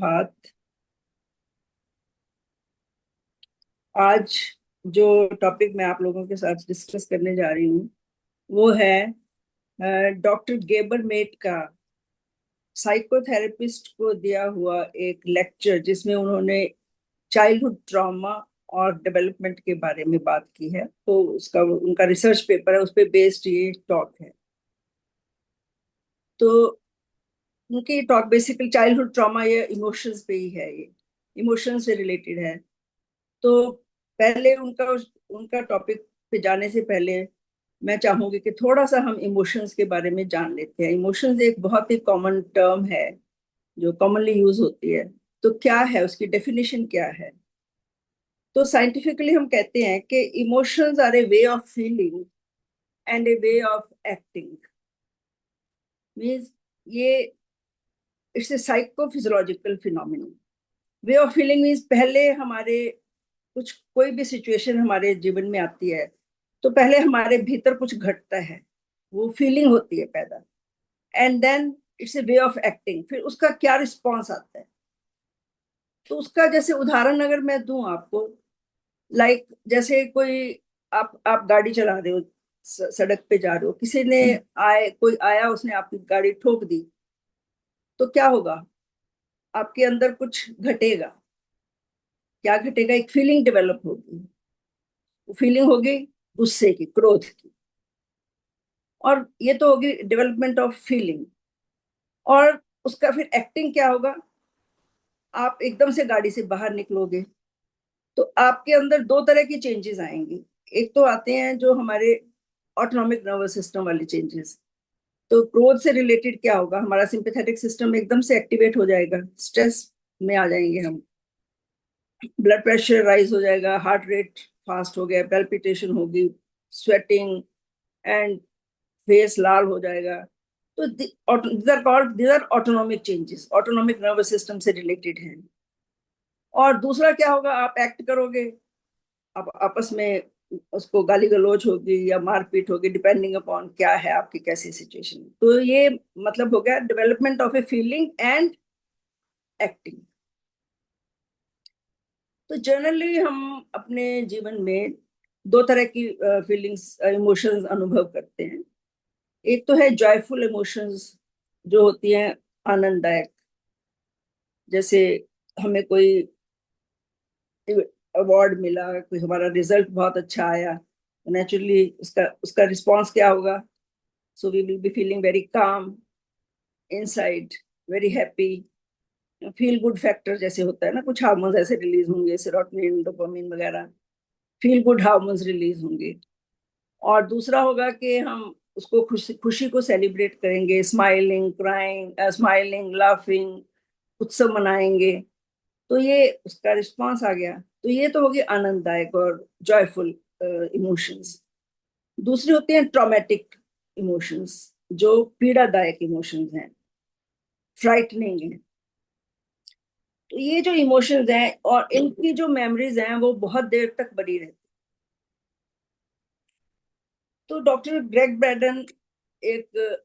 सुप्रभात। आज जो टॉपिक मैं आप लोगों के साथ डिस्कस करने जा रही हूँ वो है डॉक्टर गेबर मेट का साइकोथेरेपिस्ट को दिया हुआ एक लेक्चर, जिसमें उन्होंने चाइल्डहुड ट्रॉमा और डेवलपमेंट के बारे में बात की है। तो उसका उनका रिसर्च पेपर है, उस पर बेस्ड ये टॉक है। तो उनकी टॉक बेसिकली चाइल्डहुड ट्रॉमा या इमोशंस पे ही है। ये इमोशंस से रिलेटेड है। तो पहले उनका उनका टॉपिक पे जाने से पहले मैं चाहूंगी कि थोड़ा सा हम इमोशंस के बारे में जान लेते हैं। इमोशंस एक बहुत ही कॉमन टर्म है जो कॉमनली यूज होती है। तो क्या है उसकी डेफिनेशन, क्या है? तो साइंटिफिकली हम कहते हैं कि emotions are a way of feeling and a way of acting. Means ये it's a psychophysiological phenomenon. Way of feeling means पहले हमारे कुछ कोई भी सिचुएशन हमारे जीवन में आती है तो पहले हमारे भीतर कुछ घटता है, वो फीलिंग होती है पैदा। And then it's a way of acting, फिर उसका क्या रिस्पॉन्स आता है। तो उसका जैसे उदाहरण अगर मैं दूं आपको, लाइक जैसे कोई आप गाड़ी चला रहे हो, सड़क पे जा रहे हो, किसी ने कोई आया, उसने आपकी गाड़ी ठोक दी, तो क्या होगा? आपके अंदर कुछ घटेगा। क्या घटेगा? एक फीलिंग डेवलप होगी। वो फीलिंग होगी गुस्से की, क्रोध की। और ये तो होगी डेवलपमेंट ऑफ फीलिंग। और उसका फिर एक्टिंग क्या होगा? आप एकदम से गाड़ी से बाहर निकलोगे तो आपके अंदर दो तरह की चेंजेस आएंगी। एक तो आते हैं जो हमारे ऑटोनॉमिक नर्वस सिस्टम वाले चेंजेस। तो क्रोध से रिलेटेड क्या होगा? हमारा सिंपैथेटिक सिस्टम एकदम से एक्टिवेट हो जाएगा, स्ट्रेस में आ जाएंगे हम। ब्लड प्रेशर राइज हो जाएगा, हार्ट रेट फास्ट हो गया, पैल्पिटेशन होगी, स्वेटिंग, एंड फेस लाल हो जाएगा। तो these are autonomic changes, autonomic nervous system से रिलेटेड हैं। और दूसरा क्या होगा? आप एक्ट करोगे, आप आपस में उसको गाली गलौज होगी या मारपीट होगी, डिपेंडिंग अपॉन क्या है आपकी कैसी सिचुएशन। तो ये मतलब हो गया development of a feeling and acting. तो जनरली हम अपने जीवन में दो तरह की फीलिंग्स, इमोशंस अनुभव करते हैं। एक तो है जॉयफुल इमोशंस, जो होती हैं आनंददायक। जैसे हमें कोई अवार्ड मिला, कोई हमारा रिजल्ट बहुत अच्छा आया, नेचुरली उसका उसका रिस्पॉन्स क्या होगा? So we will be feeling very calm inside, very happy. Feel good factor जैसे होता है ना, कुछ हार्मोन्स ऐसे रिलीज होंगे, सेरोटोनिन, डोपामिन वगैरह, फील गुड हार्मोन्स रिलीज होंगे। और दूसरा होगा कि हम उसको खुशी खुशी को सेलिब्रेट करेंगे, स्माइलिंग, क्राइंग, स्माइलिंग, लाफिंग, उत्सव मनाएंगे। तो ये उसका रिस्पॉन्स आ गया। तो ये तो होगी आनंददायक और जॉयफुल इमोशंस। दूसरी होती हैं ट्रॉमेटिक इमोशंस, जो पीड़ादायक इमोशंस हैं, फ्राइटनिंग है। तो ये जो इमोशंस हैं और इनकी जो मेमोरीज हैं वो बहुत देर तक बनी रहती। तो डॉक्टर ग्रेग ब्रैडन एक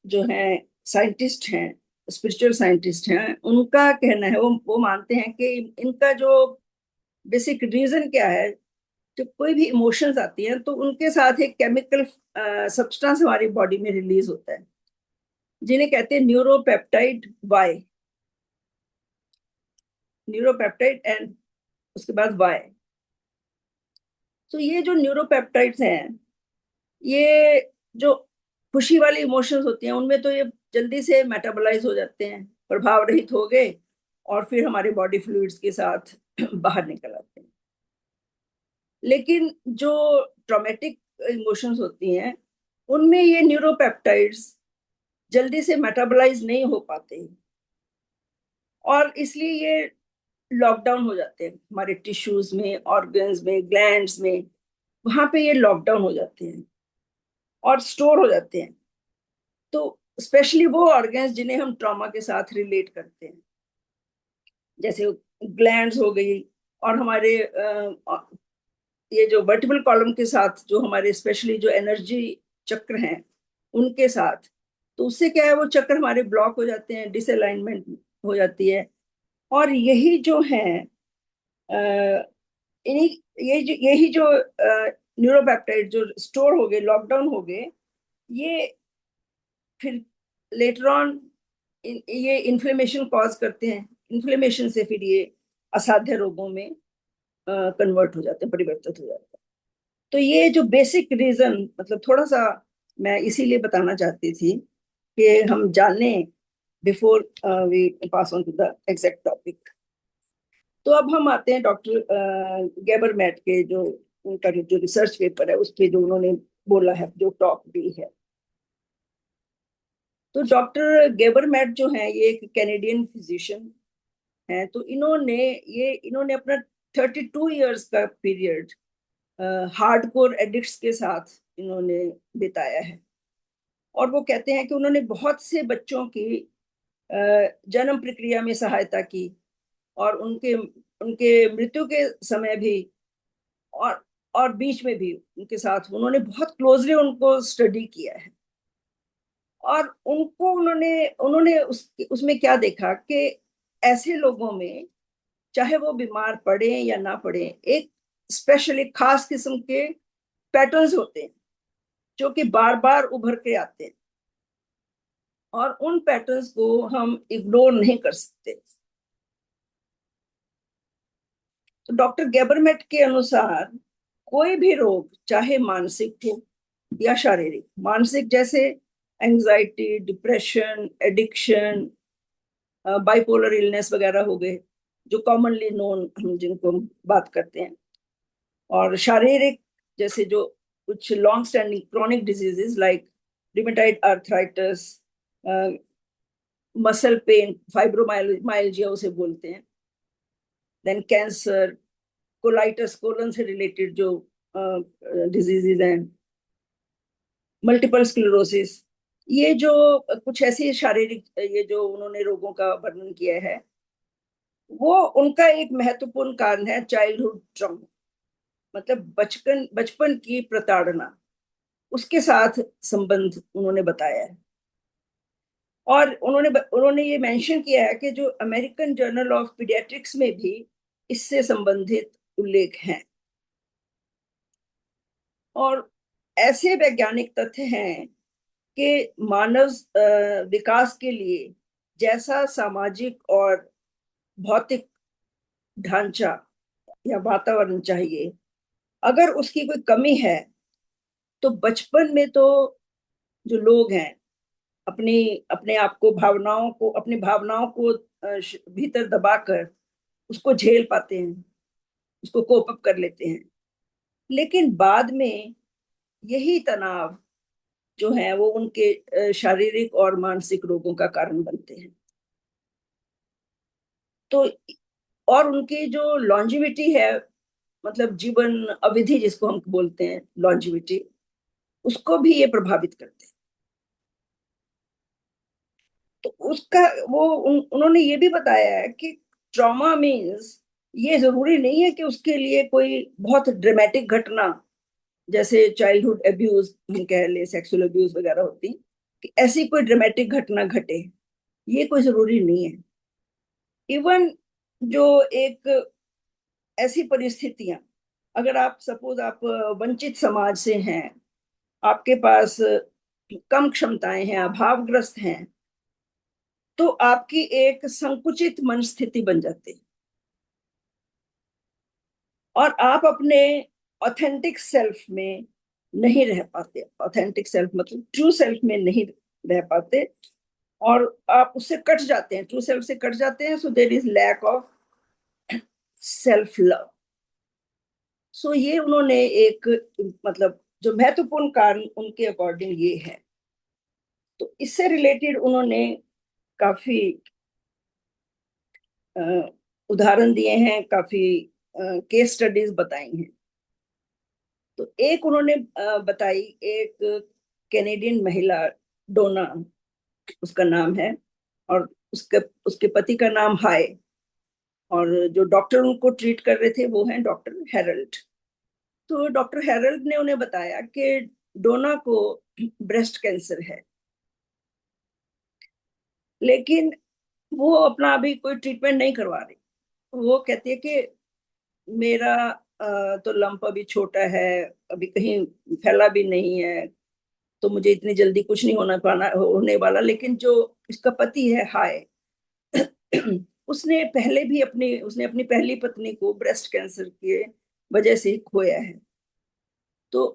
जो है साइंटिस्ट हैं, स्पिरिचुअल साइंटिस्ट हैं, उनका कहना है, वो मानते हैं कि इनका जो बेसिक रीजन क्या है, जब कोई भी इमोशंस आती हैं तो उनके साथ एक केमिकल सब्सटेंस हमारी बॉडी में रिलीज होता है, जिन्हें कहते हैं न्यूरोपेप्टाइड वाई। न्यूरोपेप्टाइड एंड उसके बाद वाई। तो ये जो न्यूरोपेप्टाइड्स हैं, ये जो खुशी वाली इमोशंस होती हैं उनमें तो ये जल्दी से मेटाबोलाइज हो जाते हैं, प्रभाव रहित हो गए, और फिर हमारे बॉडी फ्लूइड्स के साथ बाहर निकल आते हैं। लेकिन जो ट्रॉमेटिक इमोशंस होती हैं उनमें ये न्यूरोपेप्टाइड्स जल्दी से मेटाबोलाइज नहीं हो पाते, और इसलिए ये लॉकडाउन हो जाते हैं हमारे टिश्यूज में, ऑर्गन्स में, ग्लैंड्स में। वहां पे ये लॉकडाउन हो जाते हैं और स्टोर हो जाते हैं। तो स्पेशली वो ऑर्गन्स जिन्हें हम ट्रॉमा के साथ रिलेट करते हैं, जैसे ग्लैंड्स हो गई, और हमारे ये जो वर्टिबल कॉलम के साथ जो हमारे स्पेशली जो एनर्जी चक्र हैं उनके साथ। तो उससे क्या है, वो चक्र हमारे ब्लॉक हो जाते हैं, डिसअलाइनमेंट हो जाती है। और यही जो है इन्हीं यही जो न्यूरोपेप्टाइड जो स्टोर हो गए, लॉकडाउन हो गए, ये फिर लेटर ऑन ये इन्फ्लेमेशन कॉज करते हैं। इन्फ्लेमेशन से फिर ये असाध्य रोगों में कन्वर्ट हो जाते हैं, परिवर्तित हो जाते हैं। तो ये जो बेसिक रीजन, मतलब थोड़ा सा मैं इसीलिए बताना चाहती थी कि हम जाने before we pass on to the exact topic. तो अब हम आते हैं डॉक्टर गेबरमैट के जो उनका जो रिसर्च पेपर है उस पे जो उन्होंने बोला है, जो टॉक दी है। तो डॉक्टर गेबरमैट जो है ये एक कैनेडियन फिजिशियन है। तो इन्होंने अपना 32 इयर्स का पीरियड हार्डकोर एडिक्ट्स के साथ इन्होंने बिताया है। और वो कहते हैं कि उन्होंने बहुत से बच्चों की जन्म प्रक्रिया में सहायता की, और उनके उनके मृत्यु के समय भी, और और बीच में भी उनके साथ उन्होंने बहुत क्लोजली उनको स्टडी किया है। और उनको उन्होंने उन्होंने उसमें क्या देखा कि ऐसे लोगों में, चाहे वो बीमार पड़े या ना पड़े, एक स्पेशली खास किस्म के पैटर्न्स होते हैं जो कि बार बार उभर के आते हैं, और उन पैटर्न्स को हम इग्नोर नहीं कर सकते। तो डॉक्टर गेबरमेट के अनुसार कोई भी रोग, चाहे मानसिक हो या शारीरिक, मानसिक जैसे anxiety, depression, addiction, bipolar illness वगैरह हो गए, जो कॉमनली नोन हम जिनको हम बात करते हैं, और शारीरिक जैसे जो कुछ long standing chronic diseases like rheumatoid arthritis, muscle pain, fibromyalgia उसे बोलते हैं, देन कैंसर, कोलाइटस, कोलन से रिलेटेड जो डिजीजेज हैं, मल्टीपल स्क्लेरोसिस, ये जो कुछ ऐसी शारीरिक, ये जो उन्होंने रोगों का वर्णन किया है, वो उनका एक महत्वपूर्ण कारण है चाइल्डहुड ट्रॉमा, मतलब बचपन बचपन की प्रताड़ना, उसके साथ संबंध उन्होंने बताया है। और उन्होंने ये मेंशन किया है कि जो अमेरिकन जर्नल ऑफ पीडियाट्रिक्स में भी इससे संबंधित उल्लेख हैं। और ऐसे वैज्ञानिक तथ्य हैं कि मानव विकास के लिए जैसा सामाजिक और भौतिक ढांचा या वातावरण चाहिए, अगर उसकी कोई कमी है, तो बचपन में तो जो लोग हैं अपनी अपने आप को, अपनी भावनाओं को भीतर दबाकर उसको झेल पाते हैं, उसको कोप अप कर लेते हैं। लेकिन बाद में यही तनाव जो है वो उनके शारीरिक और मानसिक रोगों का कारण बनते हैं। तो और उनकी जो लॉन्जिविटी है, मतलब जीवन अवधि जिसको हम बोलते हैं लॉन्जिविटी, उसको भी ये प्रभावित करते हैं। तो उसका उन्होंने ये भी बताया है कि ट्रॉमा मीन्स, ये जरूरी नहीं है कि उसके लिए कोई बहुत ड्रामेटिक घटना, जैसे चाइल्डहुड अब्यूज हम कह ले, सेक्सुअल अब्यूज वगैरह होती, कि ऐसी कोई ड्रामेटिक घटना घटे, ये कोई जरूरी नहीं है। इवन जो एक ऐसी परिस्थितियां, अगर आप सपोज आप वंचित समाज से हैं, आपके पास कम क्षमताएं हैं, अभावग्रस्त हैं, तो आपकी एक संकुचित मन स्थिति बन जाती है, और आप अपने ऑथेंटिक सेल्फ में नहीं रह पाते। ऑथेंटिक सेल्फ मतलब ट्रू सेल्फ में नहीं रह पाते, और आप उससे कट जाते हैं, ट्रू सेल्फ से कट जाते हैं। So there is lack of self love. So ये उन्होंने एक, मतलब जो महत्वपूर्ण कारण उनके अकॉर्डिंग ये है। तो इससे रिलेटेड उन्होंने काफी उदाहरण दिए हैं, काफी केस स्टडीज बताई हैं। तो एक उन्होंने बताई, एक कैनेडियन महिला, डोना उसका नाम है, और उसके उसके पति का नाम हाय, और जो डॉक्टर उनको ट्रीट कर रहे थे वो हैं डॉक्टर हेरल्ड। तो डॉक्टर हेरल्ड ने उन्हें बताया कि डोना को ब्रेस्ट कैंसर है, लेकिन वो अपना अभी कोई ट्रीटमेंट नहीं करवा रही। वो कहती है कि मेरा तो लंप अभी छोटा है, अभी कहीं फैला भी नहीं है, तो मुझे इतनी जल्दी कुछ नहीं होने वाला। लेकिन जो इसका पति है, हाय, उसने अपनी पहली पत्नी को ब्रेस्ट कैंसर के वजह से खोया है। तो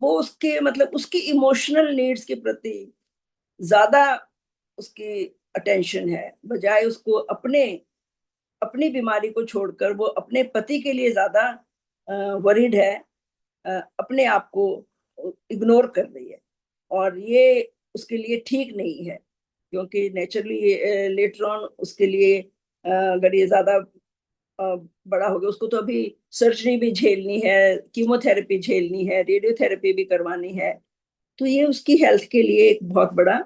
वो उसके मतलब उसकी इमोशनल नीड्स के प्रति ज्यादा उसकी अटेंशन है, बजाय उसको अपने अपनी बीमारी को छोड़कर वो अपने पति के लिए ज्यादा वरीड है, अपने आप को इग्नोर कर रही है। और ये उसके लिए ठीक नहीं है, क्योंकि नेचुरली लेटर ऑन उसके लिए अगर ये ज्यादा बड़ा हो गया, उसको तो अभी सर्जरी भी झेलनी है, कीमोथेरेपी झेलनी है, रेडियोथेरेपी भी करवानी है। तो ये उसकी हेल्थ के लिए एक बहुत बड़ा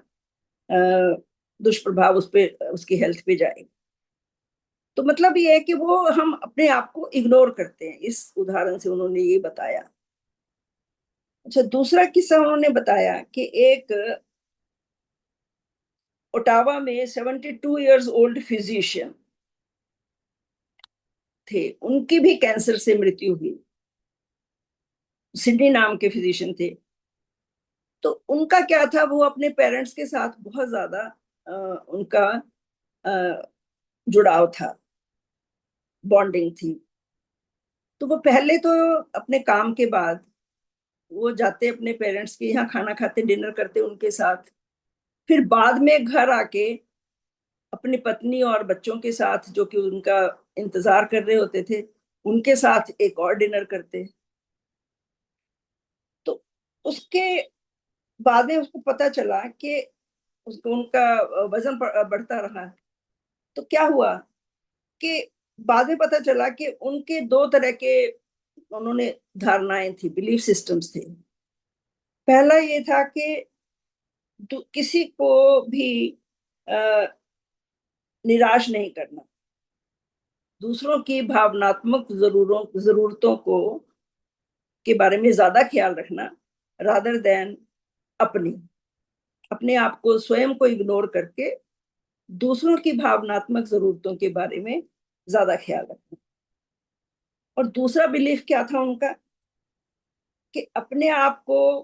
दुष्प्रभाव उस पे, उसकी हेल्थ पे जाएगा। तो मतलब ये है कि वो हम अपने आप को इग्नोर करते हैं, इस उदाहरण से उन्होंने ये बताया। अच्छा, दूसरा किस्सा उन्होंने बताया कि एक ओटावा में 72 इयर्स ओल्ड फिजिशियन थे, उनकी भी कैंसर से मृत्यु हुई। सिडनी नाम के फिजिशियन थे। तो उनका क्या था, वो अपने पेरेंट्स के साथ बहुत ज्यादा उनका अ, जुड़ाव था, बॉन्डिंग थी। तो वो पहले तो अपने काम के बाद वो जाते अपने पेरेंट्स के यहाँ, खाना खाते, डिनर करते उनके साथ। फिर बाद में घर आके अपनी पत्नी और बच्चों के साथ, जो कि उनका इंतजार कर रहे होते थे, उनके साथ एक और डिनर करते। तो उसके बाद में उसको पता चला कि उसको उनका वजन बढ़ता रहा। तो क्या हुआ कि बाद में पता चला कि उनके दो तरह के उन्होंने धारणाएं थी, बिलीफ सिस्टम्स थे। पहला ये था कि किसी को भी अ, निराश नहीं करना, दूसरों की भावनात्मक जरूरतों को के बारे में ज्यादा ख्याल रखना, रादर देन अपनी अपने आप को, स्वयं को इग्नोर करके दूसरों की भावनात्मक जरूरतों के बारे में ज्यादा ख्याल रखना। और दूसरा बिलीफ क्या था उनका, कि अपने आप को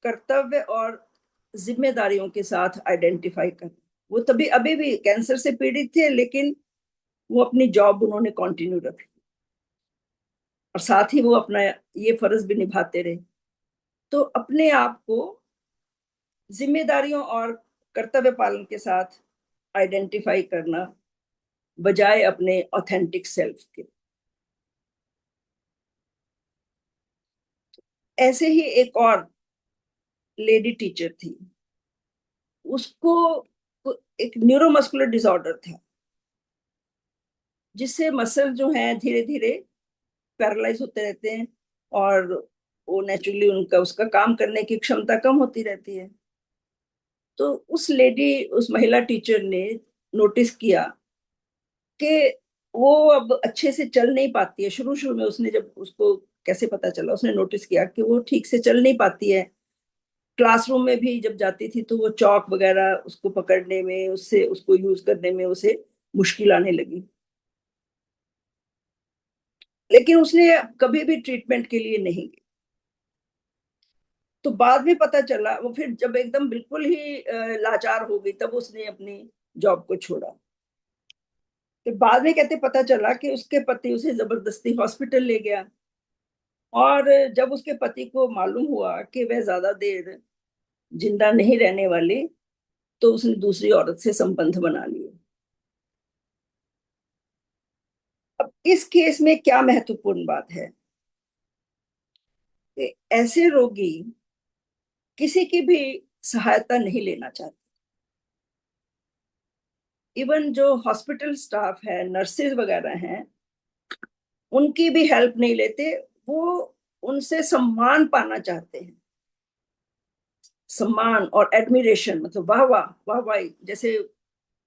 कर्तव्य और जिम्मेदारियों के साथ आइडेंटिफाई करना। वो तभी अभी भी कैंसर से पीड़ित थे, लेकिन वो अपनी जॉब उन्होंने कंटिन्यू रखी, और साथ ही वो अपना ये फर्ज भी निभाते रहे। तो अपने आप को जिम्मेदारियों और कर्तव्य पालन के साथ आइडेंटिफाई करना, बजाय अपने ऑथेंटिक सेल्फ के। ऐसे ही एक और लेडी टीचर थी, उसको एक न्यूरोमस्कुलर डिसऑर्डर था, जिससे मसल जो है धीरे धीरे पैरालाइज होते रहते हैं, और वो नेचुरली उनका उसका काम करने की क्षमता कम होती रहती है। तो उस महिला टीचर ने नोटिस किया कि वो अब अच्छे से चल नहीं पाती है। शुरू शुरू में उसने, जब उसको कैसे पता चला, उसने नोटिस किया कि वो ठीक से चल नहीं पाती है। क्लासरूम में भी जब जाती थी तो वो चौक वगैरह उसको पकड़ने में, उससे उसको यूज करने में उसे मुश्किल आने लगी। लेकिन उसने कभी भी ट्रीटमेंट के लिए नहीं गई। तो बाद में पता चला, वो फिर जब एकदम बिल्कुल ही लाचार हो गई, तब उसने अपनी जॉब को छोड़ा। तो बाद में कहते पता चला कि उसके पति उसे जबरदस्ती हॉस्पिटल ले गया, और जब उसके पति को मालूम हुआ कि वह ज्यादा देर जिंदा नहीं रहने वाली, तो उसने दूसरी औरत से संबंध बना लिए। अब इस केस में क्या महत्वपूर्ण बात है कि ऐसे रोगी किसी की भी सहायता नहीं लेना चाहते। इवन जो हॉस्पिटल स्टाफ है, नर्सेज वगैरह हैं, उनकी भी हेल्प नहीं लेते। वो उनसे सम्मान पाना चाहते हैं, सम्मान और एडमिरेशन, मतलब वाह वाह वाह वाह। जैसे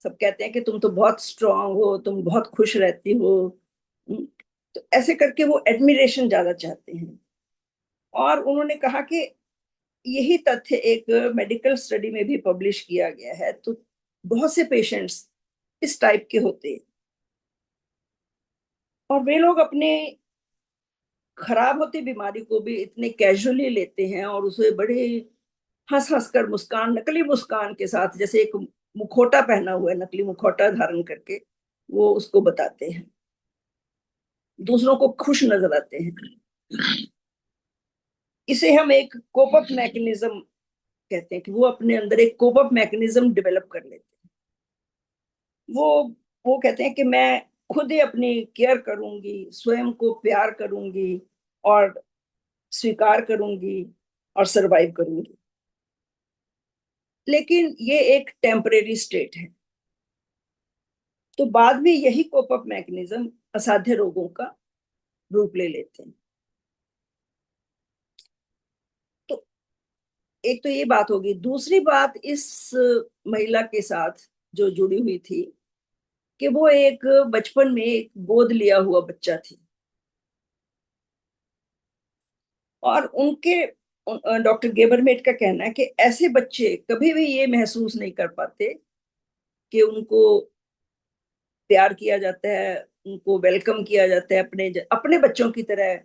सब कहते हैं कि तुम तो बहुत स्ट्रांग हो, तुम बहुत खुश रहती हो। तो ऐसे करके वो एडमिरेशन ज्यादा चाहते हैं। और उन्होंने कहा कि यही तथ्य एक मेडिकल स्टडी में भी पब्लिश किया गया है। तो बहुत से पेशेंट्स इस टाइप के होते हैं, और वे लोग अपने खराब होती बीमारी को भी इतने कैजुअली लेते हैं और उसे बड़े हंस हंस कर, मुस्कान, नकली मुस्कान के साथ, जैसे एक मुखौटा पहना हुआ है, नकली मुखौटा धारण करके वो उसको बताते हैं, दूसरों को खुश नजर आते हैं। इसे हम एक कोप अप मैकेनिज्म कहते हैं, कि वो अपने अंदर एक कोप अप मैकेनिज्म डेवलप कर लेते हैं। वो वो कहते हैं कि मैं खुद ही अपनी केयर करूंगी, स्वयं को प्यार करूंगी और स्वीकार करूंगी और सरवाइव करूंगी। लेकिन ये एक टेम्परेरी स्टेट है। तो बाद में यही कोप अप मैकेनिज्म असाध्य रोगों का रूप ले लेते हैं। तो एक तो ये बात होगी। दूसरी बात इस महिला के साथ जो जुड़ी हुई थी, कि वो एक बचपन में एक गोद लिया हुआ बच्चा थी, और उनके डॉक्टर गेबरमेट का कहना है कि ऐसे बच्चे कभी भी ये महसूस नहीं कर पाते कि उनको प्यार किया जाता है, उनको वेलकम किया जाता है, अपने अपने बच्चों की तरह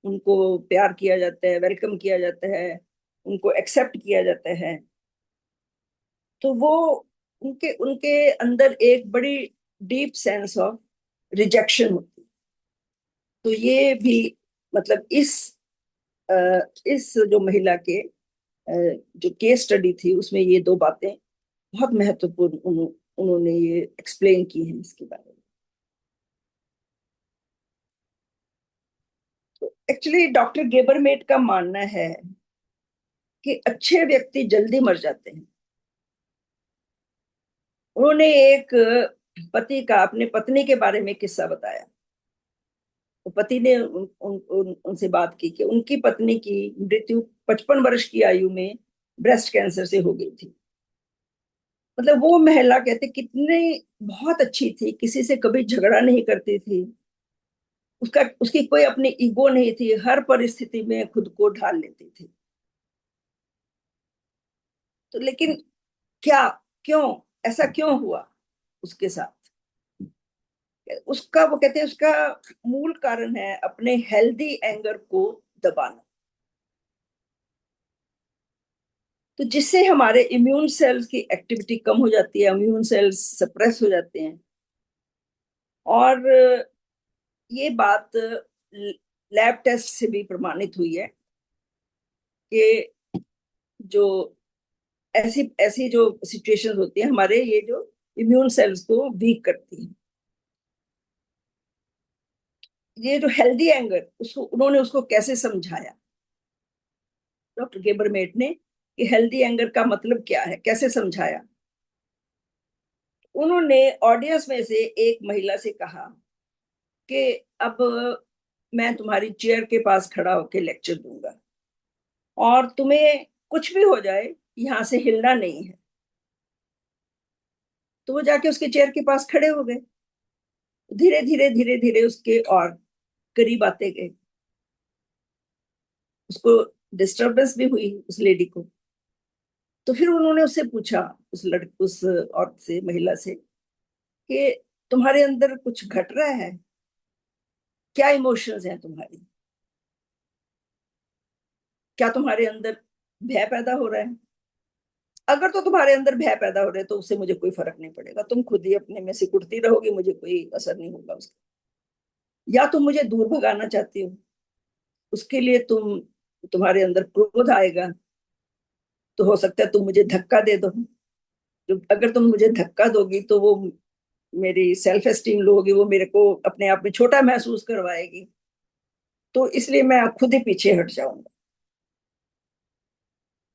उनको प्यार किया जाता है, वेलकम किया जाता है, उनको एक्सेप्ट किया जाता है। तो वो उनके उनके अंदर एक बड़ी डीप सेंस ऑफ रिजेक्शन होती है। तो ये भी मतलब अ, इस जो महिला के जो केस स्टडी थी उसमें ये दो बातें बहुत महत्वपूर्ण उन्होंने ये एक्सप्लेन की हैं इसके बारे में। तो एक्चुअली डॉक्टर गेबरमेट का मानना है कि अच्छे व्यक्ति जल्दी मर जाते हैं। उन्होंने एक पति का अपने पत्नी के बारे में किस्सा बताया। तो पति ने उनसे बात की कि उनकी पत्नी की मृत्यु 55 वर्ष की आयु में ब्रेस्ट कैंसर से हो गई थी। मतलब वो महिला कहते कितनी बहुत अच्छी थी, किसी से कभी झगड़ा नहीं करती थी, उसका उसकी कोई अपनी ईगो नहीं थी, हर परिस्थिति में खुद को ढाल लेती थी। तो लेकिन क्या, क्यों, ऐसा क्यों हुआ उसके साथ? उसका वो कहते हैं उसका मूल कारण है अपने हेल्दी एंगर को दबाना। तो जिससे हमारे इम्यून सेल्स की एक्टिविटी कम हो जाती है, इम्यून सेल्स सप्रेस हो जाते हैं। और ये बात लैब टेस्ट से भी प्रमाणित हुई है कि जो ऐसी ऐसी जो सिचुएशंस होती हैं, हमारे ये जो इम्यून सेल्स को वीक करती हैं। ये जो हेल्दी एंगर, उसको उन्होंने उसको कैसे समझाया, डॉक्टर गेबरमेट ने, कि हेल्दी एंगर का मतलब क्या है, कैसे समझाया। उन्होंने ऑडियंस में से एक महिला से कहा कि अब मैं तुम्हारी चेयर के पास खड़ा होकर लेक्चर दूंगा, और तुम्हें कुछ भी हो जाए यहां से हिलना नहीं है। तो वो जाके उसके चेयर के पास खड़े हो गए। धीरे धीरे धीरे धीरे उसके और करीब आते गए। उसको डिस्टरबेंस भी हुई उस लेडी को। तो फिर उन्होंने उससे पूछा, उस औरत से, महिला से, कि तुम्हारे अंदर कुछ घट रहा है, क्या इमोशंस हैं तुम्हारी, क्या तुम्हारे अंदर भय पैदा हो रहा है? अगर तो तुम्हारे अंदर भय पैदा हो रहा है तो उससे मुझे कोई फर्क नहीं पड़ेगा, तुम खुद ही अपने में सिकुड़ती रहोगी, मुझे कोई असर नहीं होगा उसका। या तुम मुझे दूर भगाना चाहती हो, उसके लिए तुम्हारे अंदर क्रोध आएगा, तो हो सकता है तुम मुझे धक्का दे दो। तो अगर तुम मुझे धक्का दोगी तो वो मेरी सेल्फ एस्टीम लो होगी, वो मेरे को अपने आप में छोटा महसूस करवाएगी, तो इसलिए मैं खुद ही पीछे हट जाऊंगा।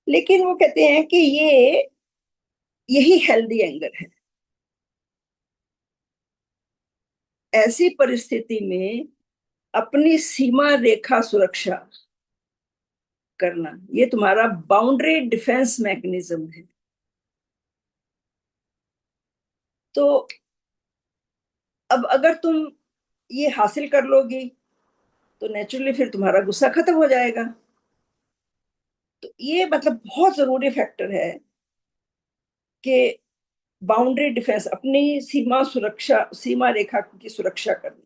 लेकिन वो कहते हैं कि यही हेल्दी एंगर है। ऐसी परिस्थिति में अपनी सीमा रेखा सुरक्षा करना, ये तुम्हारा बाउंड्री डिफेंस मैकेनिज्म है। तो अब अगर तुम ये हासिल कर लोगी तो नेचुरली फिर तुम्हारा गुस्सा खत्म हो जाएगा। तो ये मतलब बहुत जरूरी फैक्टर है कि बाउंड्री डिफेंस, अपनी सीमा रेखा की सुरक्षा करना।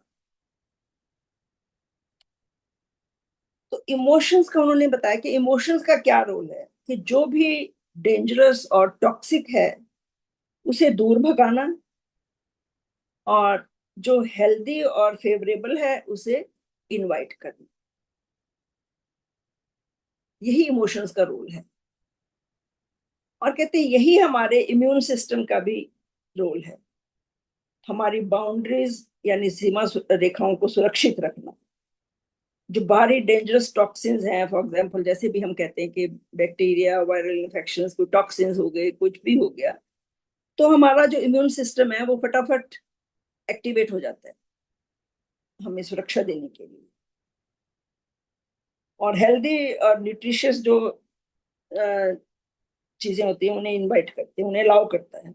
तो इमोशंस का उन्होंने बताया कि इमोशंस का क्या रोल है, कि जो भी डेंजरस और टॉक्सिक है उसे दूर भगाना, और जो हेल्दी और फेवरेबल है उसे इनवाइट करना। यही इमोशंस का रोल है। और कहते हैं यही हमारे इम्यून सिस्टम का भी रोल है, हमारी बाउंड्रीज यानी सीमा रेखाओं को सुरक्षित रखना। जो बाहरी डेंजरस टॉक्सिन्स हैं, फॉर एग्जांपल जैसे भी हम कहते हैं कि बैक्टीरिया, वायरल इन्फेक्शंस, कोई टॉक्सिन्स हो गए, कुछ भी हो गया, तो हमारा जो इम्यून सिस्टम है वो फटाफट एक्टिवेट हो जाता है हमें सुरक्षा देने के लिए। और हेल्दी और न्यूट्रिशियस जो चीजें होती हैं उन्हें इनवाइट करते हैं, उन्हें अलाउ करता है।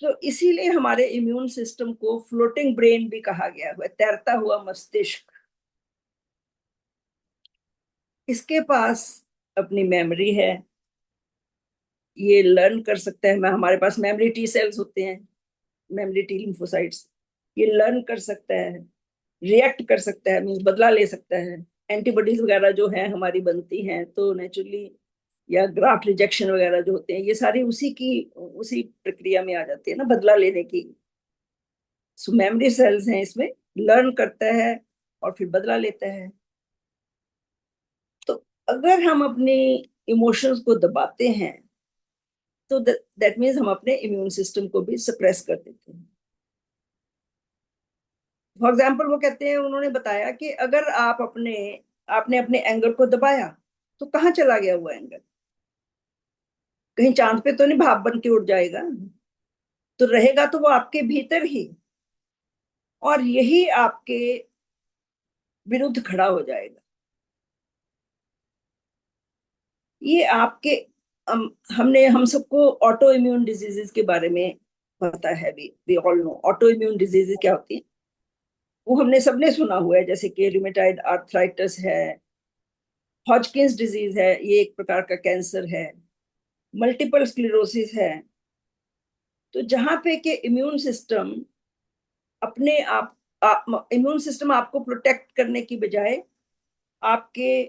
तो इसीलिए हमारे इम्यून सिस्टम को फ्लोटिंग ब्रेन भी कहा गया हुआ है, तैरता हुआ मस्तिष्क। इसके पास अपनी मेमोरी है, ये लर्न कर सकता है। हमारे पास मेमोरी टी सेल्स होते हैं, मेमोरी टी लिम्फोसाइट्स। ये लर्न कर सकता है, रिएक्ट कर सकता है, मीन्स बदला ले सकता है। एंटीबॉडीज वगैरह जो है हमारी बनती हैं तो नेचुरली, या ग्राफ्ट रिजेक्शन वगैरह जो होते हैं, ये सारी उसी प्रक्रिया में आ जाती है ना, बदला लेने की। सो मेमोरी सेल्स हैं इसमें, लर्न करता है और फिर बदला लेता है। तो अगर हम अपने इमोशंस को दबाते हैं तो दैट मीन्स हम अपने इम्यून सिस्टम को भी सप्रेस कर देते हैं। फॉर एग्जाम्पल वो कहते हैं, उन्होंने बताया कि अगर आपने अपने एंगर को दबाया तो कहाँ चला गया वो एंगर? कहीं चांद पे तो नहीं भाप बन के उड़ जाएगा, तो रहेगा तो वो आपके भीतर ही, और यही आपके विरुद्ध खड़ा हो जाएगा। ये आपके हम सबको ऑटो इम्यून डिजीजेस के बारे में पता है। We all know autoimmune diseases क्या होती है। वो हमने सबने सुना हुआ है, जैसे कि रूमेटाइड आर्थराइटिस है, हॉजकिंस डिजीज है, ये एक प्रकार का कैंसर है, मल्टीपल स्क्लेरोसिस है। तो जहां पे कि इम्यून सिस्टम अपने इम्यून सिस्टम आपको प्रोटेक्ट करने की बजाय आपके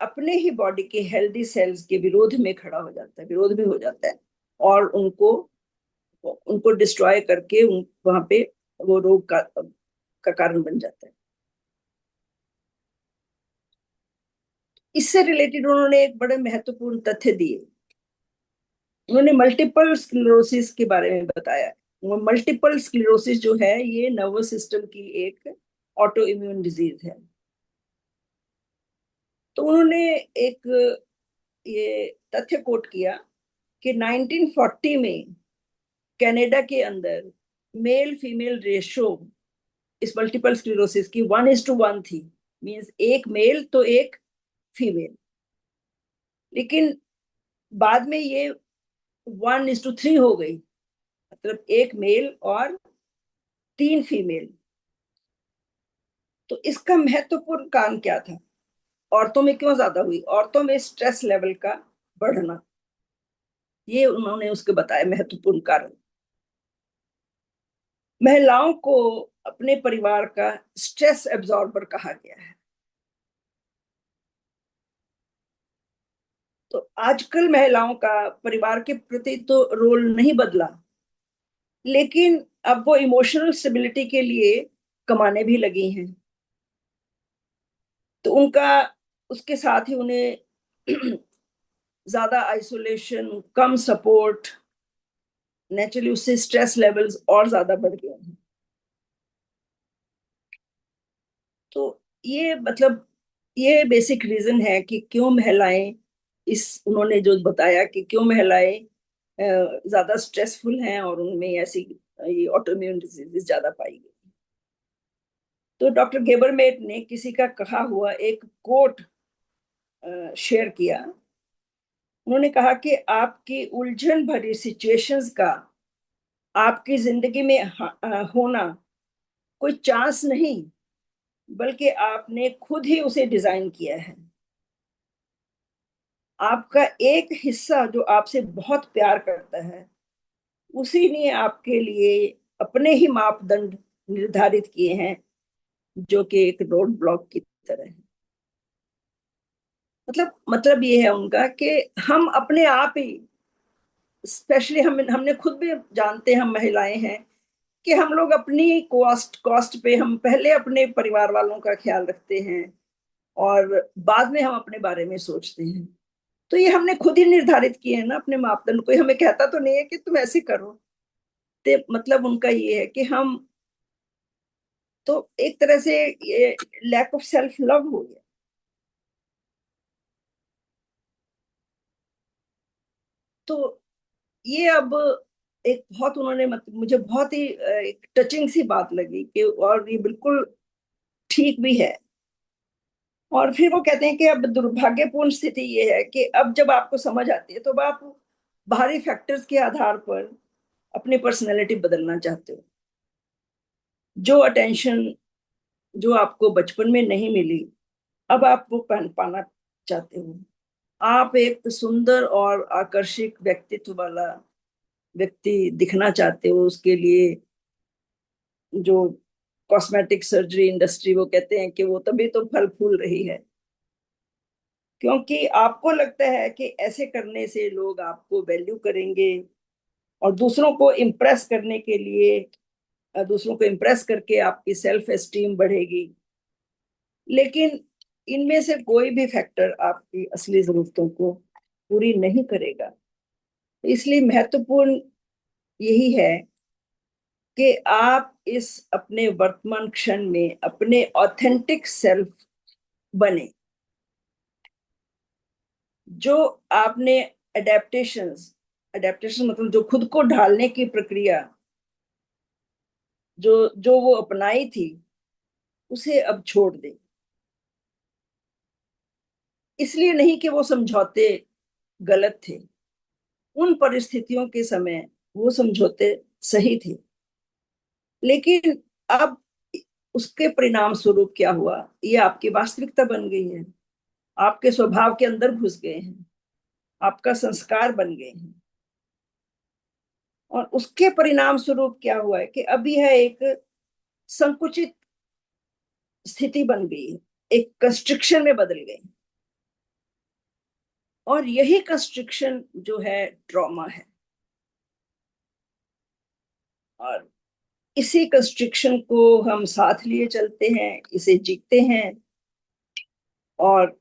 अपने ही बॉडी के हेल्दी सेल्स के विरोध में खड़ा हो जाता है, विरोध में हो जाता है, और उनको उनको डिस्ट्रॉय करके वहां पे वो रोग का कारण बन जाता है। इससे रिलेटेड उन्होंने एक बड़े महत्वपूर्ण तथ्य दिए। उन्होंने मल्टीपल स्क्लेरोसिस के बारे में बताया। वो मल्टीपल स्क्लेरोसिस जो है ये नर्वस सिस्टम की एक ऑटो इम्यून डिजीज है। तो उन्होंने एक ये तथ्य कोट किया कि 1940 में कनाडा के अंदर मेल फीमेल रेशो इस मल्टीपल स्क्लेरोसिस की 1:1 थी। मींस एक मेल तो एक फीमेल। लेकिन बाद में ये 1:3 हो गई, मतलब एक मेल और 3 फीमेल। तो इसका महत्वपूर्ण कारण क्या था? औरतों में क्यों ज्यादा हुई? औरतों में स्ट्रेस लेवल का बढ़ना, ये उन्होंने उसके बताया महत्वपूर्ण कारण। महिलाओं को अपने परिवार का स्ट्रेस एब्जॉर्बर कहा गया है। तो आजकल महिलाओं का परिवार के प्रति तो रोल नहीं बदला, लेकिन अब वो इमोशनल स्टेबिलिटी के लिए कमाने भी लगी हैं। तो उनका उसके साथ ही उन्हें ज्यादा आइसोलेशन, कम सपोर्ट, नेचुरली उससे स्ट्रेस लेवल्स और ज्यादा बढ़ गए हैं। तो ये मतलब ये बेसिक रीजन है कि क्यों महिलाएं, इस उन्होंने जो बताया कि क्यों महिलाएं ज्यादा स्ट्रेसफुल हैं और उनमें ऐसी ये ऑटोइम्यून डिजीजेस ज्यादा पाई गई। तो डॉक्टर गेबरमेट ने किसी का कहा हुआ एक कोट शेयर किया। उन्होंने कहा कि आपकी उलझन भरी सिचुएशंस का आपकी जिंदगी में होना कोई चांस नहीं, बल्कि आपने खुद ही उसे डिजाइन किया है। आपका एक हिस्सा जो आपसे बहुत प्यार करता है उसी ने आपके लिए अपने ही मापदंड निर्धारित किए हैं, जो कि एक रोड ब्लॉक की तरह है। मतलब ये है उनका कि हम अपने आप ही, स्पेशली हमने खुद भी जानते हैं, हम महिलाएं हैं, कि हम लोग अपनी कॉस्ट कॉस्ट पे हम पहले अपने परिवार वालों का ख्याल रखते हैं और बाद में हम अपने बारे में सोचते हैं। तो ये हमने खुद ही निर्धारित किए हैं ना अपने मापदंड। कोई हमें कहता तो नहीं है कि तुम ऐसे करो। ते मतलब उनका ये है कि हम, तो एक तरह से ये लैक ऑफ सेल्फ लव हो गया। तो ये अब एक बहुत उन्होंने मुझे बहुत ही एक टचिंग सी बात लगी कि, और ये बिल्कुल ठीक भी है। और फिर वो कहते हैं कि अब दुर्भाग्यपूर्ण स्थिति ये है कि अब जब आपको समझ आती है तो अब आप बाहरी फैक्टर्स के आधार पर अपनी पर्सनैलिटी बदलना चाहते हो। जो अटेंशन जो आपको बचपन में नहीं मिली, अब आप वो पाना चाहते हो। आप एक सुंदर और आकर्षक व्यक्तित्व वाला व्यक्ति दिखना चाहते हो। उसके लिए जो कॉस्मेटिक सर्जरी इंडस्ट्री, वो कहते हैं कि वो तभी तो फल फूल रही है, क्योंकि आपको लगता है कि ऐसे करने से लोग आपको वैल्यू करेंगे और दूसरों को इम्प्रेस करने के लिए, दूसरों को इम्प्रेस करके आपकी सेल्फ एस्टीम बढ़ेगी। लेकिन इनमें से कोई भी फैक्टर आपकी असली जरूरतों को पूरी नहीं करेगा। इसलिए महत्वपूर्ण यही है कि आप इस अपने वर्तमान क्षण में अपने ऑथेंटिक सेल्फ बने। जो आपने एडेप्टेशंस, एडेप्टेशन मतलब जो खुद को ढालने की प्रक्रिया जो जो वो अपनाई थी, उसे अब छोड़ दे। इसलिए नहीं कि वो समझौते गलत थे, उन परिस्थितियों के समय वो समझौते सही थे, लेकिन अब उसके परिणाम स्वरूप क्या हुआ, ये आपकी वास्तविकता बन गई है, आपके स्वभाव के अंदर घुस गए हैं, आपका संस्कार बन गए हैं। और उसके परिणाम स्वरूप क्या हुआ है कि अब यह एक संकुचित स्थिति बन गई है, एक कंस्ट्रक्शन में बदल गई। और यही कंस्ट्रक्शन जो है ट्रॉमा है। और इसी कंस्ट्रक्शन को हम साथ लिए चलते हैं, इसे जीते हैं और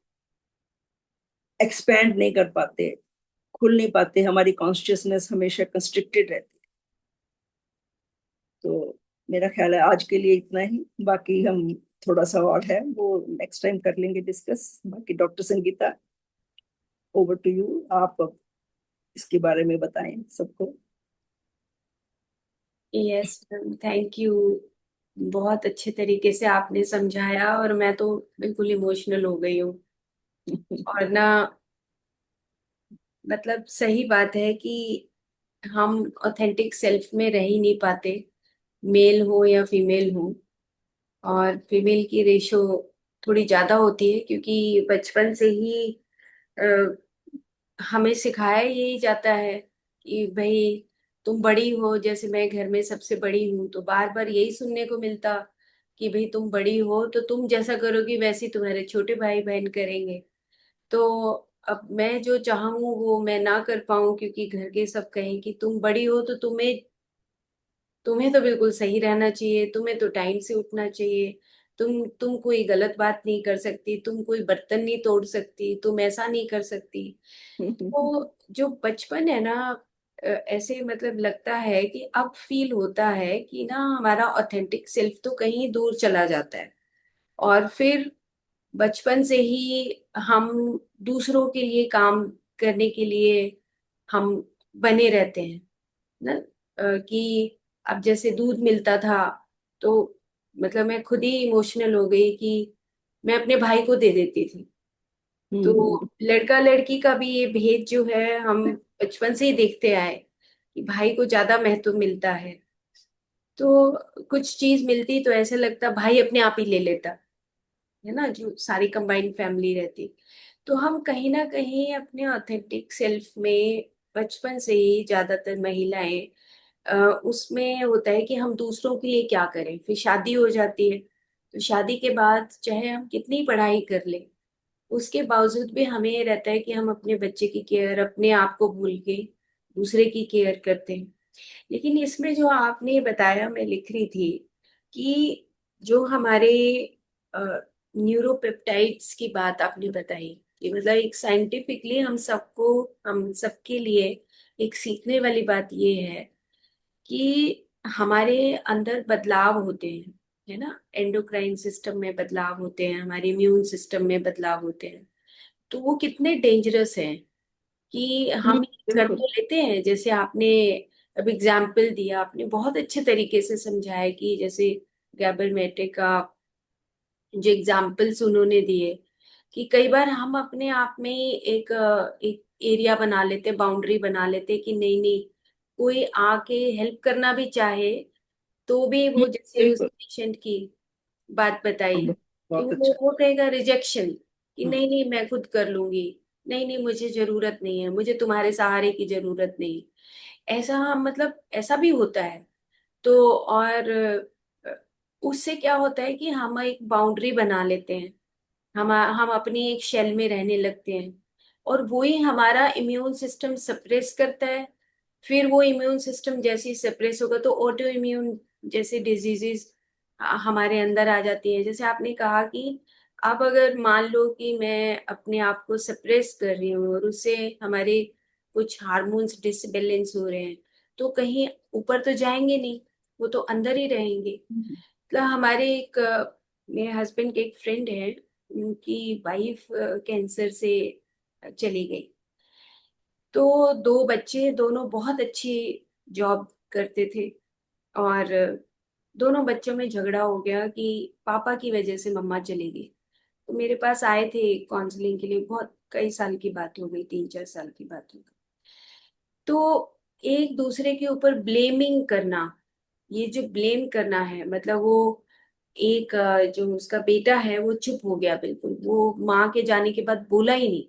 एक्सपैंड नहीं कर पाते, खुल नहीं पाते। हमारी कॉन्शियसनेस हमेशा कंस्ट्रिक्टेड रहती है। तो मेरा ख्याल है आज के लिए इतना ही। बाकी हम थोड़ा सा और है वो नेक्स्ट टाइम कर लेंगे डिस्कस। बाकी doctor Sangeeta, over to you. आप अब इसके बारे में बताएं सबको। Yes ma'am, thank you. बहुत अच्छे तरीके से आपने समझाया और मैं तो बिल्कुल इमोशनल हो गई हूँ। और ना, मतलब सही बात है कि हम ऑथेंटिक सेल्फ में रह ही नहीं पाते, मेल हो या फीमेल हो। और फीमेल की रेशो थोड़ी ज्यादा होती है क्योंकि बचपन से ही हमें सिखाया यही जाता है कि भाई तुम बड़ी हो। जैसे मैं घर में सबसे बड़ी हूँ तो बार बार यही सुनने को मिलता कि भाई तुम बड़ी हो तो तुम जैसा करोगी वैसे ही तुम्हारे छोटे भाई बहन करेंगे। तो अब मैं जो चाहूँ वो मैं ना कर पाऊँ क्योंकि घर के सब कहें कि तुम बड़ी हो तो तुम्हें तुम्हें तो बिल्कुल सही रहना चाहिए, तुम्हें तो टाइम से उठना चाहिए, तुम कोई गलत बात नहीं कर सकती, तुम कोई बर्तन नहीं तोड़ सकती, तुम ऐसा नहीं कर सकती। तो जो बचपन है ना, ऐसे मतलब लगता है कि अब फील होता है कि ना हमारा ऑथेंटिक सेल्फ तो कहीं दूर चला जाता है। और फिर बचपन से ही हम दूसरों के लिए काम करने के लिए हम बने रहते हैं ना। कि अब जैसे दूध मिलता था तो मतलब मैं खुद ही इमोशनल हो गई कि मैं अपने भाई को दे देती थी। तो लड़का लड़की का भी ये भेद जो है हम बचपन से ही देखते आए कि भाई को ज्यादा महत्व मिलता है। तो कुछ चीज मिलती तो ऐसे लगता भाई अपने आप ही ले लेता, है ना, जो सारी कंबाइंड फैमिली रहती। तो हम कहीं ना कहीं अपने ऑथेंटिक सेल्फ में बचपन से ही ज्यादातर महिलाएं उसमें होता है कि हम दूसरों के लिए क्या करें, फिर शादी हो जाती है। तो शादी के बाद चाहे हम कितनी पढ़ाई कर लें, उसके बावजूद भी हमें ये रहता है कि हम अपने बच्चे की केयर अपने आप को भूल के दूसरे की केयर करते हैं। लेकिन इसमें जो आपने बताया, मैं लिख रही थी कि जो हमारे न्यूरोपेप्टाइड्स की बात आपने बताई, कि मतलब एक साइंटिफिकली हम सबके लिए एक सीखने वाली बात ये है कि हमारे अंदर बदलाव होते हैं, है ना। एंडोक्राइन सिस्टम में बदलाव होते हैं, हमारे इम्यून सिस्टम में बदलाव होते हैं। तो वो कितने डेंजरस हैं कि हम कर बिल्कुल। तो लेते हैं, जैसे आपने अब एग्जाम्पल दिया, आपने बहुत अच्छे तरीके से समझाया कि जैसे गैबर मेटे का जो एग्जाम्पल्स उन्होंने दिए, कि कई बार हम अपने आप में ही एक एरिया बना लेते, बाउंड्री बना लेते कि नहीं नहीं, कोई आके हेल्प करना भी चाहे तो भी वो, जैसे उस बिल्कुल। पेशेंट की बात बताई कि बहुत अच्छा। वो कहेगा रिजेक्शन, कि नहीं नहीं मैं खुद कर लूंगी, नहीं नहीं मुझे जरूरत नहीं है, मुझे तुम्हारे सहारे की जरूरत नहीं। ऐसा मतलब ऐसा भी होता है। तो और अ, उससे क्या होता है कि हम एक बाउंड्री बना लेते हैं, हम अपनी एक शेल में रहने लगते हैं, और वो ही हमारा इम्यून सिस्टम सप्रेस करता है। फिर वो इम्यून सिस्टम जैसे ही सप्रेस होगा तो ऑटो इम्यून जैसे डिजीजेस हमारे अंदर आ जाती है। जैसे आपने कहा कि अब अगर मान लो कि मैं अपने आप को सप्रेस कर रही हूँ और उससे हमारे कुछ हार्मोन्स डिसबैलेंस हो रहे हैं, तो कहीं ऊपर तो जाएंगे नहीं, वो तो अंदर ही रहेंगे। मतलब हमारे एक मेरे हस्बैंड के एक फ्रेंड है, उनकी वाइफ कैंसर से चली गई। तो दो बच्चे, दोनों बहुत अच्छी जॉब करते थे, और दोनों बच्चों में झगड़ा हो गया कि पापा की वजह से मम्मा चली गई। तो मेरे पास आए थे काउंसलिंग के लिए, बहुत कई साल की बात हो गई, 3-4 साल की बात हो गई। तो एक दूसरे के ऊपर ब्लेमिंग करना, ये जो ब्लेम करना है, मतलब वो एक जो उसका बेटा है वो चुप हो गया बिल्कुल, वो माँ के जाने के बाद बोला ही नहीं,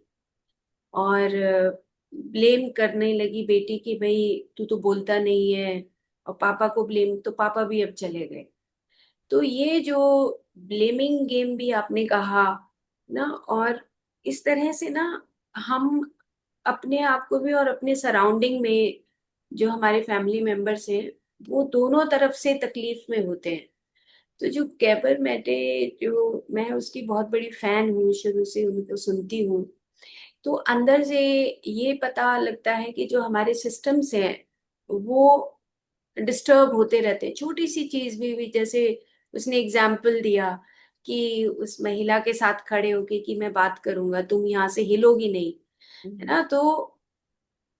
और ब्लेम करने लगी बेटी की, भाई तू तो बोलता नहीं है, और पापा को ब्लेम, तो पापा भी अब चले गए। तो ये जो ब्लेमिंग गेम भी आपने कहा ना, और इस तरह से ना हम अपने आप को भी और अपने सराउंडिंग में जो हमारे फैमिली मेंबर्स हैं, वो दोनों तरफ से तकलीफ में होते हैं। तो जो गैबर मैटे, जो मैं उसकी बहुत बड़ी फैन हूँ, शुरू से उनको सुनती हूँ, तो अंदर से ये पता लगता है कि जो हमारे सिस्टम्स हैं वो डिस्टर्ब होते रहते हैं, छोटी सी चीज भी जैसे उसने एग्जाम्पल दिया कि उस महिला के साथ खड़े होके कि मैं बात करूंगा, तुम यहाँ से हिलोगी नहीं, है ना। तो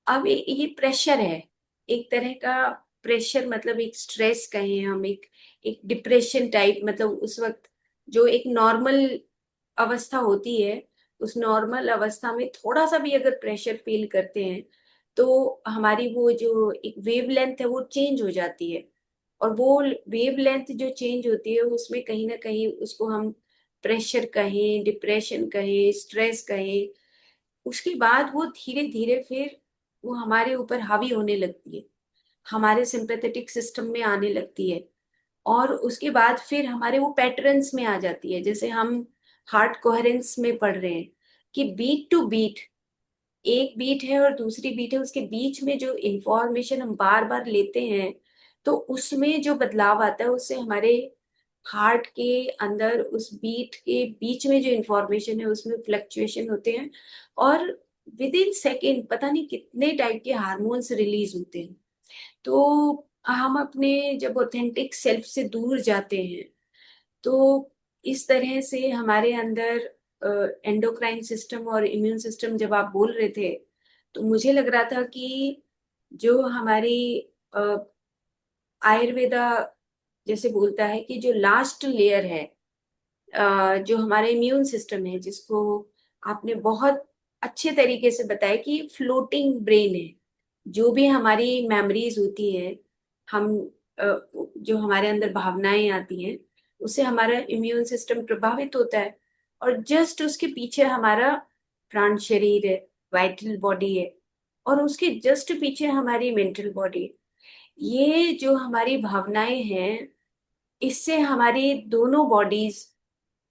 अब ये प्रेशर है, एक तरह का प्रेशर, मतलब एक स्ट्रेस कहें हम, एक एक डिप्रेशन टाइप, मतलब उस वक्त जो एक नॉर्मल अवस्था होती है, उस नॉर्मल अवस्था में थोड़ा सा भी अगर प्रेशर फील करते हैं तो हमारी वो जो एक वेव लेंथ है वो चेंज हो जाती है। और वो वेव लेंथ जो चेंज होती है उसमें कहीं ना कहीं उसको हम प्रेशर कहें, डिप्रेशन कहें, स्ट्रेस कहें, उसके बाद वो धीरे धीरे फिर वो हमारे ऊपर हावी होने लगती है, हमारे सिंपैथेटिक सिस्टम में आने लगती है, और उसके बाद फिर हमारे वो पैटर्न्स में आ जाती है। जैसे हम हार्ट कोहेरेंस में पढ़ रहे हैं कि बीट टू बीट, एक बीट है और दूसरी बीट है, उसके बीच में जो इंफॉर्मेशन हम बार बार लेते हैं, तो उसमें जो बदलाव आता है उससे हमारे हार्ट के अंदर उस बीट के बीच में जो इंफॉर्मेशन है उसमें फ्लक्चुएशन होते हैं, और विद इन सेकेंड पता नहीं कितने टाइप के हार्मोन्स रिलीज होते हैं। तो हम अपने जब ऑथेंटिक सेल्फ से दूर जाते हैं, तो इस तरह से हमारे अंदर एंडोक्राइन सिस्टम और इम्यून सिस्टम, जब आप बोल रहे थे तो मुझे लग रहा था कि जो हमारी अ, आयुर्वेदा जैसे बोलता है कि जो लास्ट लेयर है, जो हमारा इम्यून सिस्टम है, जिसको आपने बहुत अच्छे तरीके से बताया कि फ्लोटिंग ब्रेन है, जो भी हमारी मेमोरीज होती है, हम अ, जो हमारे अंदर भावनाएं आती हैं, उससे हमारा इम्यून सिस्टम प्रभावित होता है, और जस्ट उसके पीछे हमारा प्राण शरीर है, वाइटल बॉडी है, और उसके जस्ट पीछे हमारी मेंटल बॉडी है। ये जो हमारी भावनाएं हैं, इससे हमारी दोनों बॉडीज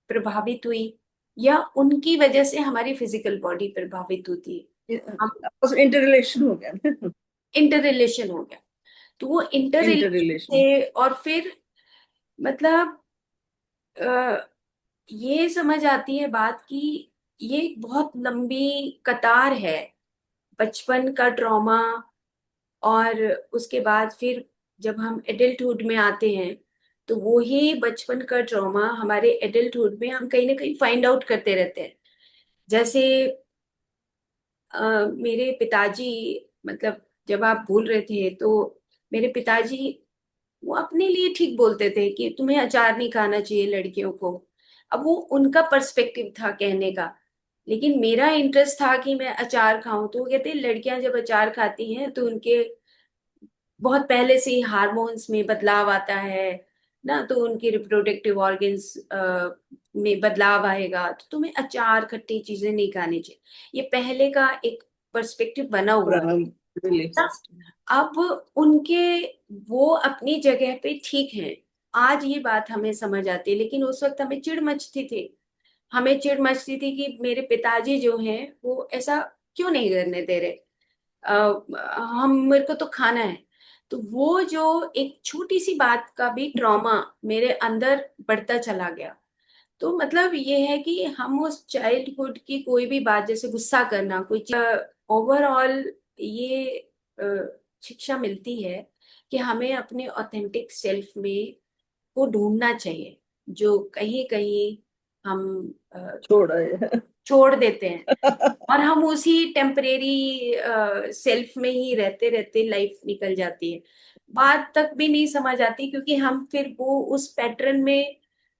प्रभावित हुई, या उनकी वजह से हमारी फिजिकल बॉडी प्रभावित होती है। हम आपस में इंटर रिलेशन हो गया ना। इंटर रिलेशन हो गया। तो वो इंटर इंटर रिलेशन रिलेशन। से, और फिर मतलब अ, ये समझ आती है बात कि ये एक बहुत लंबी कतार है, बचपन का ट्रॉमा, और उसके बाद फिर जब हम एडल्टहुड में आते हैं, तो वो ही बचपन का ट्रॉमा हमारे एडल्टहुड में हम कहीं ना कहीं फाइंड आउट करते रहते हैं। जैसे मेरे पिताजी, मतलब जब आप बोल रहे थे, तो मेरे पिताजी वो अपने लिए ठीक बोलते थे कि तुम्हें अचार नहीं खाना चाहिए लड़कियों को। अब वो उनका पर्सपेक्टिव था कहने का, लेकिन मेरा इंटरेस्ट था कि मैं अचार खाऊं। तो वो कहते हैं लड़कियां जब अचार खाती हैं तो उनके बहुत पहले से ही हार्मोन्स में बदलाव आता है ना, तो उनकी रिप्रोडक्टिव ऑर्गन्स में बदलाव आएगा, तो तुम्हें अचार खट्टी चीजें नहीं खानी चाहिए। ये पहले का एक पर्सपेक्टिव बना हुआ पुराना बिलीफ था। सिस्टम। अब उनके, वो अपनी जगह पे ठीक हैं। आज ये बात हमें समझ आती है, लेकिन उस वक्त हमें चिढ़ मचती थी। हमें चिढ़ मचती थी कि मेरे पिताजी जो हैं वो ऐसा क्यों नहीं करने दे रहे। हम, मेरे को तो खाना है। तो वो जो एक छोटी सी बात का भी ट्रॉमा मेरे अंदर बढ़ता चला गया। तो मतलब ये है कि हम उस चाइल्डहुड की कोई भी बात, जैसे गुस्सा करना, कोई ओवरऑल ये शिक्षा मिलती है कि हमें अपने ऑथेंटिक सेल्फ में को ढूंढना चाहिए, जो कहीं कहीं हम छोड़ आए। छोड़ देते हैं, और हम उसी टेम्परेरी सेल्फ में ही रहते रहते लाइफ निकल जाती है। बात तक भी नहीं समझ आती, क्योंकि हम फिर वो उस पैटर्न में,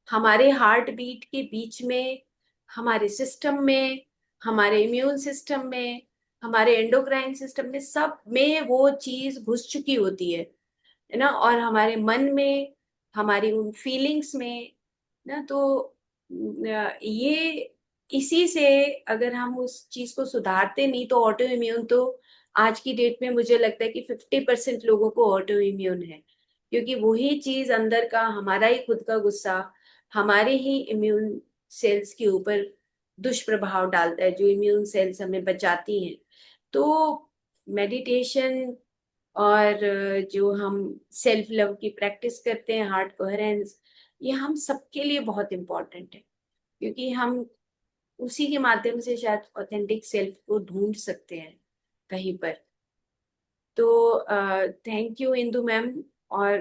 हमारे हार्ट बीट के बीच में, हमारे सिस्टम में, हमारे इम्यून सिस्टम में, हमारे एंडोक्राइन सिस्टम में, सब में वो चीज घुस चुकी होती है ना, और हमारे मन में, हमारी उन फीलिंग्स में ना। तो ये, इसी से अगर हम उस चीज को सुधारते नहीं, तो ऑटो इम्यून तो आज की डेट में मुझे लगता है कि 50% लोगों को ऑटो इम्यून है, क्योंकि वही चीज अंदर का हमारा ही खुद का गुस्सा हमारे ही इम्यून सेल्स के ऊपर दुष्प्रभाव डालता है, जो इम्यून सेल्स हमें बचाती हैं। तो मेडिटेशन, और जो हम सेल्फ लव की प्रैक्टिस करते हैं, हार्ट कोहेरेंस, ये हम सबके लिए बहुत इम्पोर्टेंट है, क्योंकि हम उसी के माध्यम से शायद ऑथेंटिक सेल्फ को ढूंढ सकते हैं कहीं पर। तो थैंक यू इंदु मैम। और